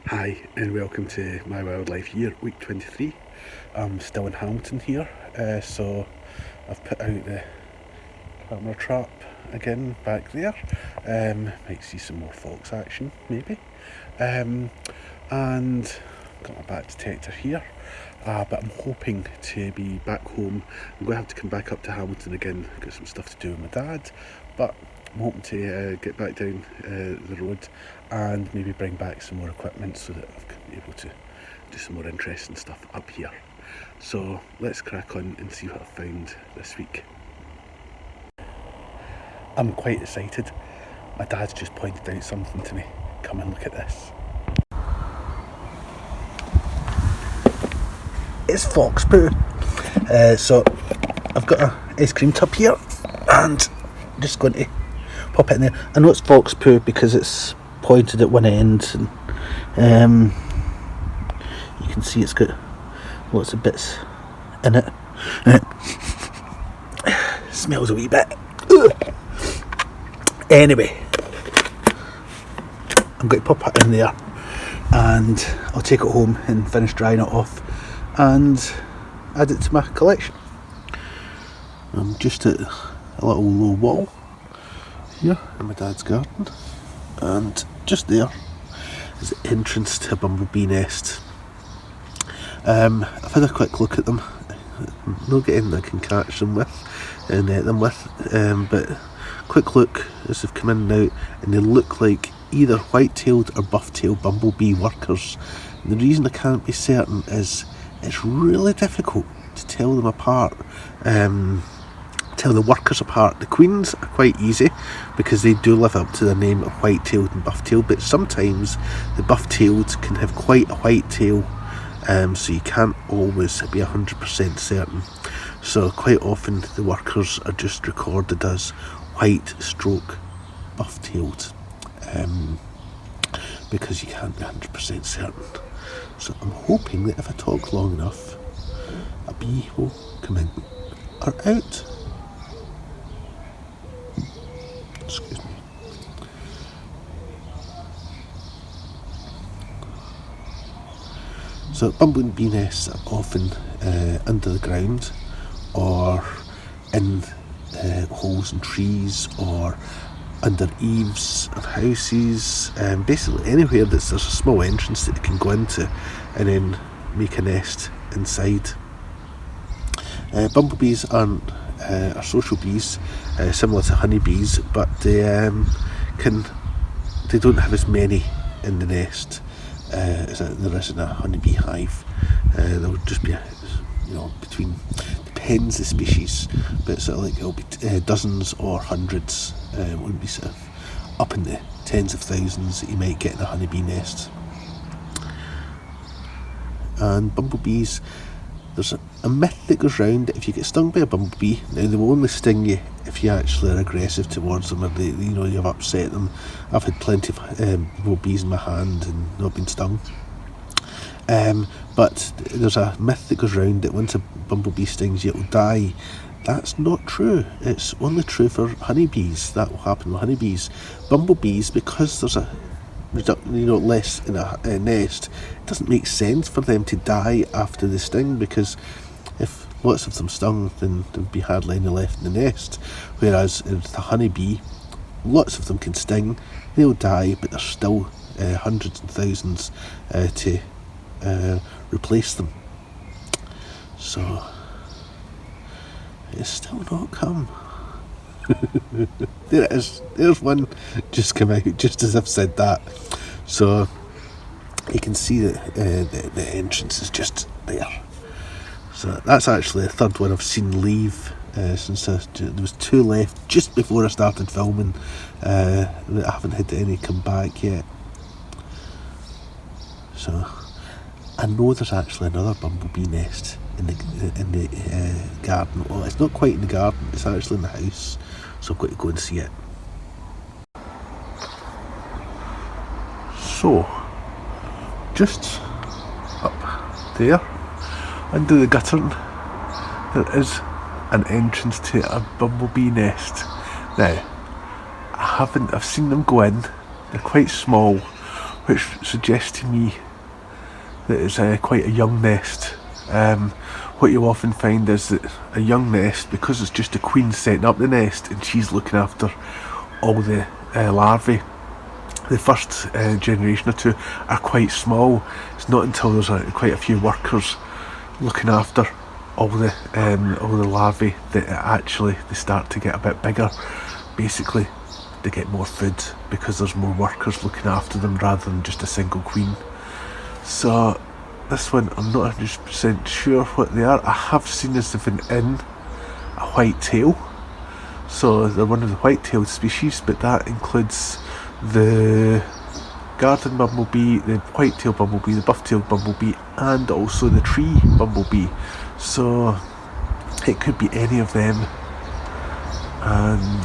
Hi and welcome to My Wildlife Year, week 23. I'm still in Hamilton here, so I've put out the camera trap again back there. Might see some more fox action, maybe. And got my bat detector here, but I'm hoping to be back home. I'm going to have to come back up to Hamilton again, got some stuff to do with my dad, but I'm hoping to get back down the road and maybe bring back some more equipment so that I'll be able to do some more interesting stuff up here. So let's crack on and see what I've found this week. I'm quite excited. My dad's just pointed out something to me. Come and look at this. It's fox poo. So I've got an ice cream tub here and I'm just going to pop it in there. I know it's fox poo because it's pointed at one end, and you can see it's got lots of bits in it. Smells a wee bit. Ugh. Anyway, I'm going to pop it in there and I'll take it home and finish drying it off and add it to my collection. I'm just at a little low wall here in my dad's garden, and just there is the entrance to a bumblebee nest. I've had a quick look at them. Not getting I can catch them with and net them with, but quick look as they've come in and out, and they look like either white-tailed or buff-tailed bumblebee workers. And the reason I can't be certain is it's really difficult to tell them apart. Tell the workers apart. The queens are quite easy because they do live up to the name of white-tailed and buff-tailed, but sometimes the buff-tailed can have quite a white tail, so you can't always be 100% certain. So quite often the workers are just recorded as white stroke buff-tailed, because you can't be 100% certain. So I'm hoping that if I talk long enough, a bee will come in or out. Excuse me. So bumblebee nests are often under the ground or in holes in trees or under eaves of houses, basically anywhere there's a small entrance that they can go into and then make a nest inside. Bumblebees are social bees, similar to honeybees, but they don't have as many in the nest as there is in a honeybee hive. There would just be between, depends the species, but sort of like it'll be dozens or hundreds. It wouldn't be sort of up in the tens of thousands that you might get in a honeybee nest. And bumblebees, there's a myth that goes round that if you get stung by a bumblebee, now they will only sting you if you actually are aggressive towards them, or you've upset them. I've had plenty of bumblebees in my hand and not been stung. But there's a myth that goes round that once a bumblebee stings you, it will die. That's not true. It's only true for honeybees. That will happen with honeybees. Bumblebees, because there's a less in a nest, it doesn't make sense for them to die after the sting, because if lots of them stung, then there'd be hardly any left in the nest. Whereas with the honeybee, lots of them can sting, they'll die, but there's still hundreds and thousands to replace them. So it's still not come. There it is. There's one just come out just as I've said that. So you can see that the entrance is just there. So that's actually the third one I've seen leave since there was two left just before I started filming. I haven't had any come back yet. So I know there's actually another bumblebee nest in the garden. Well, it's not quite in the garden, it's actually in the house, so I've got to go and see it. So just up there under the guttern there is an entrance to a bumblebee nest. Now I've seen them go in, they're quite small, which suggests to me that it's quite a young nest. What you'll often find is that a young nest, because it's just a queen setting up the nest and she's looking after all the larvae, the first generation or two are quite small. It's not until there's quite a few workers looking after all the larvae that actually they start to get a bit bigger. Basically, they get more food because there's more workers looking after them rather than just a single queen. So this one, I'm not 100% sure what they are. I have seen as they've been in a white-tail. So they're one of the white-tailed species, but that includes the garden bumblebee, the white-tailed bumblebee, the buff-tailed bumblebee, and also the tree bumblebee. So it could be any of them. And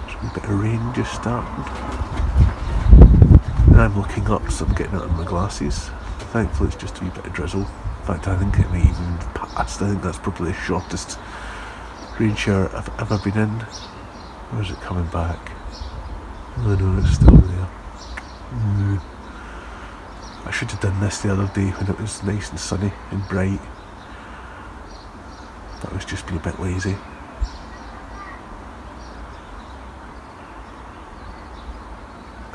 there's a bit of rain just starting. And I'm looking up, so I'm getting it on my glasses. Thankfully it's just a wee bit of drizzle. In fact, I think it may even pass. I think that's probably the shortest rain shower I've ever been in. Or is it coming back? Oh no, it's still there. I should have done this the other day when it was nice and sunny and bright. But I was just being a bit lazy.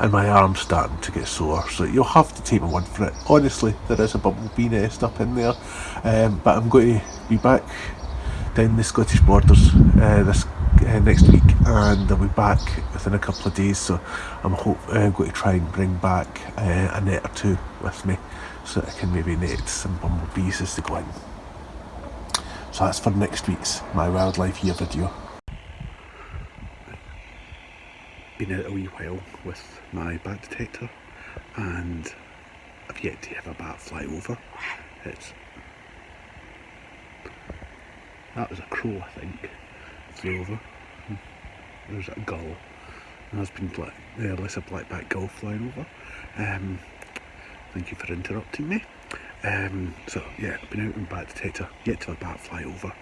And my arm's starting to get sore, so you'll have to take my word for it. Honestly, there is a bumblebee nest up in there, but I'm going to be back down the Scottish borders this next week, and I'll be back within a couple of days, so I'm going to try and bring back a net or two with me so that I can maybe net some bumblebees as they go in. So that's for next week's My Wildlife Year video. Been out a wee while with my bat detector and I've yet to have a bat fly over. That was a crow, I think, flew over. There's a gull. There's been a black-backed gull flying over. Thank you for interrupting me. So yeah, I've been out in bat detector, yet to have a bat fly over.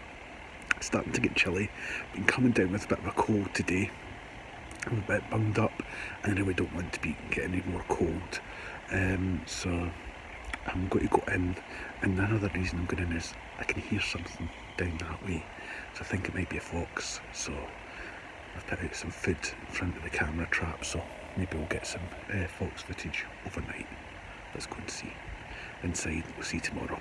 It's starting to get chilly. Been coming down with a bit of a cold today. I'm a bit bunged up and I really don't want to be getting any more cold. So I'm going to go in, and another reason I'm going in is I can hear something down that way. So I think it might be a fox. So I've put out some food in front of the camera trap, so maybe we'll get some fox footage overnight. Let's go and see. Inside, we'll see tomorrow.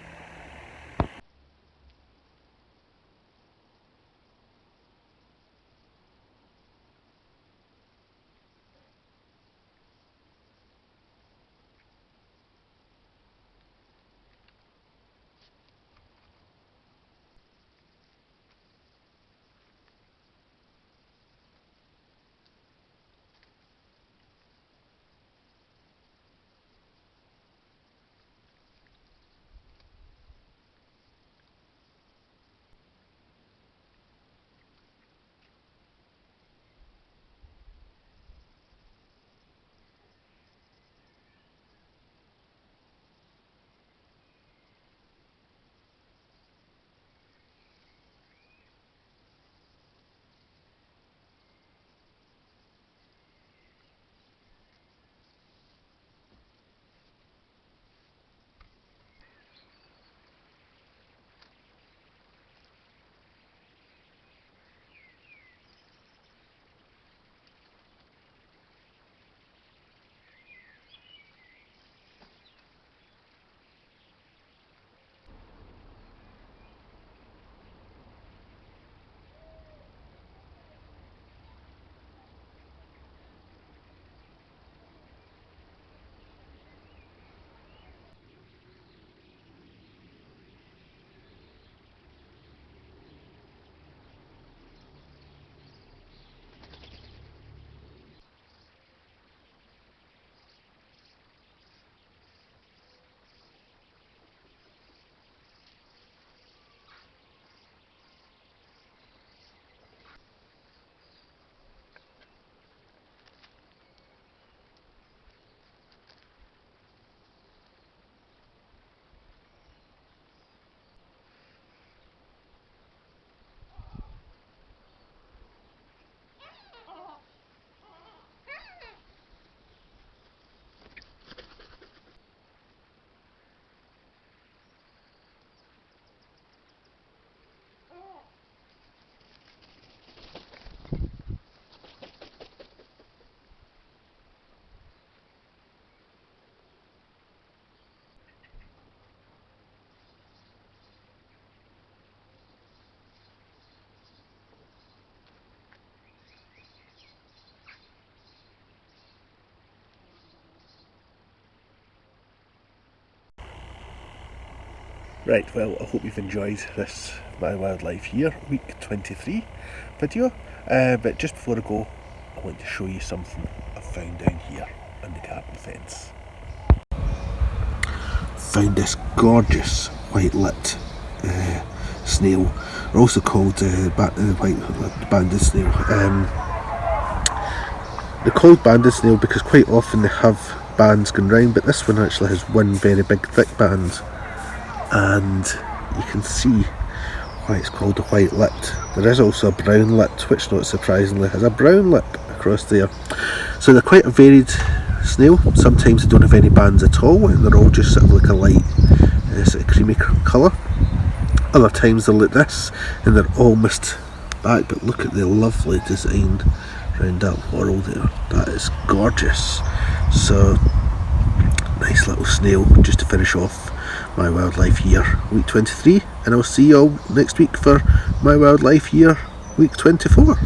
Right, well, I hope you've enjoyed this My Wildlife Year, week 23 video. But just before I go, I want to show you something I found down here on the cabin fence. Found this gorgeous white lit snail. They're also called white banded snail. They're called banded snail because quite often they have bands going round, but this one actually has one very big thick band. And you can see why it's called a white lip. There is also a brown lip, which not surprisingly has a brown lip across there. So they're quite a varied snail. Sometimes they don't have any bands at all and they're all just sort of like a light sort of creamy colour. Other times they're like this and they're almost back, but look at the lovely design around that whorl there. That is gorgeous. So nice little snail just to finish off My Wildlife Year week 23, and I'll see you all next week for My Wildlife Year week 24.